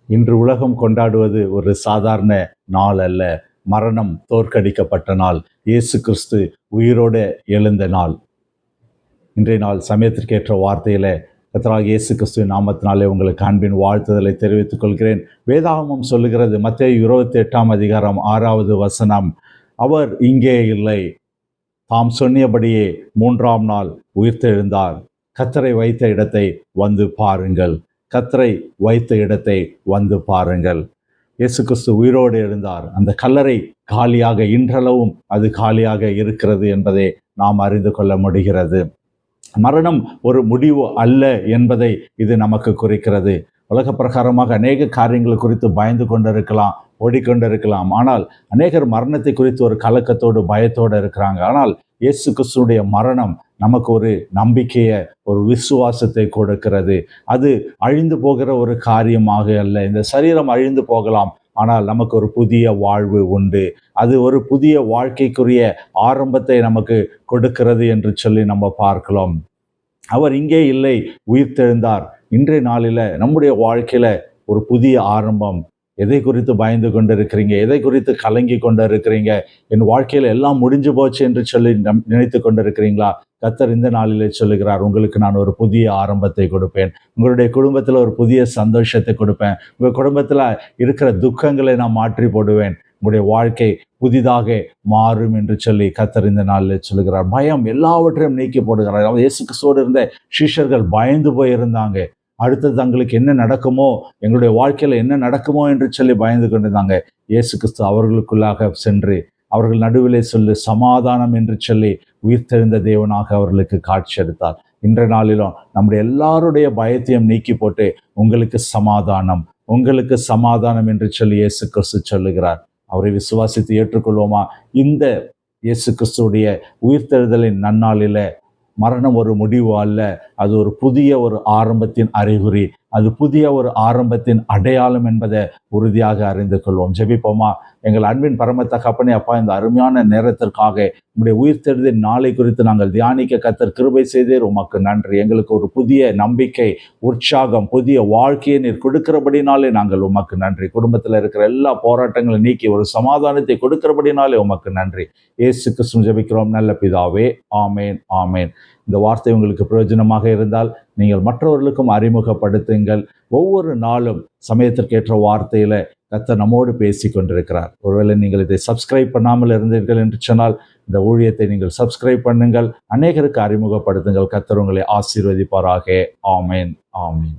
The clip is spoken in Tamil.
இன்று உலகம் கொண்டாடுவது ஒரு சாதாரண நாள் அல்ல. மரணம் தோற்கடிக்கப்பட்ட நாள். இயேசு கிறிஸ்து உயிரோடு எழுந்த நாள். இன்றைய நாள் சமயத்திற்கேற்ற வார்த்தையில கர்த்தராகிய இயேசு கிறிஸ்துவின் நாமத்தினாலே உங்களுக்கு அன்பின் வாழ்த்துதலை தெரிவித்துக் கொள்கிறேன். வேதாகமம் சொல்லுகிறது, மத்தேயு 28 அதிகாரம் 6வது வசனம், அவர் இங்கே இல்லை, தாம் சொன்னபடியே 3ஆம் நாள் உயிர்த்தெழுந்தார். கர்த்தரை வைத்த இடத்தை வந்து பாருங்கள். கர்த்தரை வைத்த இடத்தை வந்து பாருங்கள். இயேசு கிறிஸ்து உயிரோடு எழுந்தார். அந்த கல்லறை காலியாக, இன்றளவும் அது காலியாக இருக்கிறது என்பதை நாம் அறிந்து கொள்ள முடிகிறது. மரணம் ஒரு முடிவு அல்ல என்பதை இது நமக்கு குறிக்கிறது. உலக பிரகாரமாக அநேக காரியங்கள் குறித்து பயந்து கொண்டிருக்கலாம், ஓடிக்கொண்டிருக்கலாம். ஆனால் அநேகர் மரணத்தை குறித்து ஒரு கலக்கத்தோடு, பயத்தோடு இருக்கிறாங்க. ஆனால் இயேசு கிறிஸ்துடைய மரணம் நமக்கு ஒரு நம்பிக்கையை, ஒரு விசுவாசத்தை கொடுக்கிறது. அது அழிந்து போகிற ஒரு காரியமாக அல்ல. இந்த சரீரம் அழிந்து போகலாம், ஆனால் நமக்கு ஒரு புதிய வாழ்வு உண்டு. அது ஒரு புதிய வாழ்க்கைக்குரிய ஆரம்பத்தை நமக்கு கொடுக்கிறது என்று சொல்லி நம்ம பார்க்கலாம். அவர் இங்கே இல்லை, உயிர்த்தெழுந்தார். இன்றைய நாளில் நம்முடைய வாழ்க்கையில ஒரு புதிய ஆரம்பம். எதை குறித்து பயந்து கொண்டு இருக்கிறீங்க? எதை குறித்து கலங்கி கொண்டு இருக்கிறீங்க? என் வாழ்க்கையில் எல்லாம் முடிஞ்சு போச்சு என்று சொல்லி நினைத்து கொண்டு இருக்கிறீங்களா? கர்த்தர் இந்த நாளிலே சொல்லுகிறார், உங்களுக்கு நான் ஒரு புதிய ஆரம்பத்தை கொடுப்பேன். உங்களுடைய குடும்பத்தில் ஒரு புதிய சந்தோஷத்தை கொடுப்பேன். உங்கள் குடும்பத்தில் இருக்கிற துக்கங்களை நான் மாற்றி போடுவேன். உங்களுடைய வாழ்க்கை புதிதாக மாறும் என்று சொல்லி கர்த்தர் இந்த நாளில் சொல்லுகிறார். பயம் எல்லாவற்றையும் நீக்கி போடுகிறார். இயேசு கிறிஸ்துவோடு இருந்த சீஷர்கள் பயந்து போயிருந்தாங்க. அடுத்தது தங்களுக்கு என்ன நடக்குமோ, எங்களுடைய வாழ்க்கையில் என்ன நடக்குமோ என்று சொல்லி பயந்து கொண்டிருந்தாங்க. இயேசு கிறிஸ்து அவர்களுக்குள்ளாக சென்று அவர்கள் நடுவிலே சொல்லி சமாதானம் என்று சொல்லி உயிர்த்தெழுந்த தேவனாக அவர்களுக்கு காட்சி அளித்தார். இன்றைய நாளிலும் நம்முடைய எல்லாருடைய பயத்தையும் நீக்கி போட்டு உங்களுக்கு சமாதானம், உங்களுக்கு சமாதானம் என்று சொல்லி இயேசு கிறிஸ்து சொல்லுகிறார். அவரை விசுவாசித்து ஏற்றுக்கொள்வோமா? இந்த இயேசு கிறிஸ்துடைய உயிர்த்தெழுதலின் நன்னாளில மரணம் ஒரு முடிவு அல்ல, அது ஒரு புதிய ஒரு ஆரம்பத்தின் அறிகுறி, அது புதிய ஒரு ஆரம்பத்தின் அடையாளம் என்பதை உறுதியாக அறிந்து கொள்வோம். ஜெபிப்போமா? எங்கள் அன்பின் பரம தகப்பனே, அப்பா, இந்த அருமையான நேரத்திற்காக உங்களுடைய உயிர்த்தெழுதலின் நாளை குறித்து நாங்கள் தியானிக்க கர்த்தர் கிருபை செய்தீர். உமக்கு நன்றி. எங்களுக்கு ஒரு புதிய நம்பிக்கை, உற்சாகம், புதிய வாழ்க்கையை நீர் கொடுக்கிறபடினாலே நாங்கள் உமக்கு நன்றி. குடும்பத்தில் இருக்கிற எல்லா போராட்டங்களும் நீக்கி ஒரு சமாதானத்தை கொடுக்கிறபடினாலே உமக்கு நன்றி. இயேசு கிறிஸ்து ஜெபிக்கிறோம் நல்ல பிதாவே. ஆமேன், ஆமேன். இந்த வார்த்தை உங்களுக்கு பிரயோஜனமாக இருந்தால் நீங்கள் மற்றவர்களுக்கும் அறிமுகப்படுத்துங்கள். ஒவ்வொரு நாளும் சமயத்திற்கேற்ற வார்த்தையில கர்த்தர் நம்மோடு பேசி கொண்டிருக்கிறார். ஒருவேளை நீங்கள் இதை சப்ஸ்கிரைப் பண்ணாமல் இருந்தீர்கள் என்று சொன்னால் இந்த ஊழியத்தை நீங்கள் சப்ஸ்கிரைப் பண்ணுங்கள், அநேகருக்கு அறிமுகப்படுத்துங்கள். கர்த்தர் உங்களை ஆசீர்வதிப்பாராக. ஆமேன், ஆமேன்.